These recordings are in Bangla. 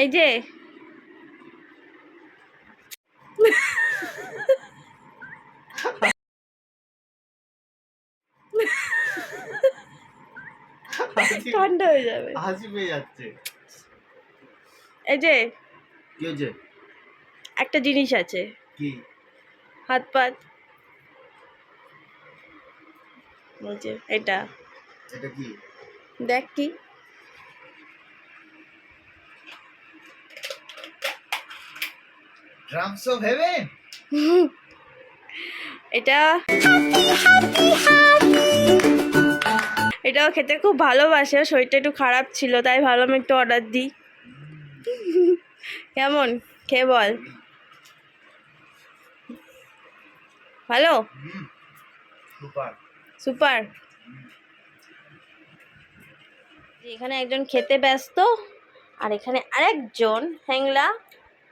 এই যে ঠান্ডা হয়ে যাবে, হাসি পেয়ে যাচ্ছে। এই যে কি হয়েছে? একটা জিনিস আছে, কি? হাত পাত, বলছে এটা এটা কি? দেখ কি। Drums of haven. এটা এটাও খেতে খুব ভালোবাসে, শরীরটা একটু খারাপ ছিল তাই ভাবলাম একটু অর্ডার দিই। কেমন খেয়ে বল, ভালো? Super super. এখানে একজন খেতে ব্যস্ত আর এখানে আরেকজন হ্যাংলা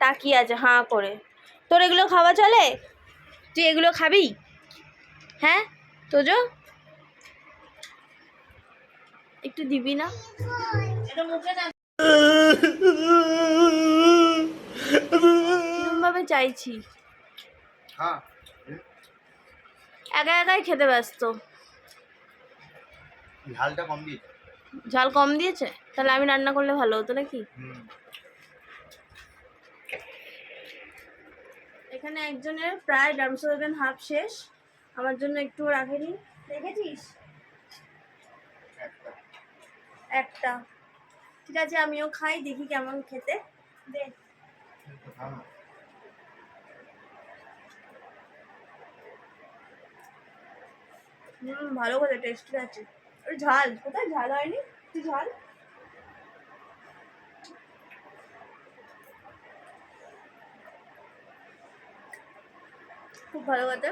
তাকিয়ে আছে হাঁ করে। তোর এগুলো খাওয়া চলে? তুই এগুলো খাবি? হ্যাঁ তোজো একটু দিবি না? কিরম ভাবে চাইছি, হ্যাঁ একা একাই খেতে ব্যস্ত। ঝালটা কম দিই। ঝাল কম দিয়েছে? তাহলে আমি রান্না করলে ভালো হতো নাকি? এখানে একজনের প্রায় ড্রামস অফ হেভেন হাফ শেষ, আমার জন্য একটু রাখেনি। দেখেছিস একটা, ঠিক আছে আমিও খাই, দেখি কেমন খেতে। দে ভালো করে টেস্টি আছে। ওই ঝাল কোথায়, ঝাল হয়নি, তুই ঝাল। খুব ভালো কথা।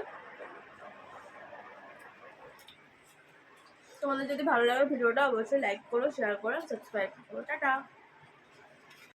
তোমাদের যদি ভালো লাগে ভিডিওটা অবশ্যই লাইক করো, শেয়ার করো, সাবস্ক্রাইব করো। টাটা।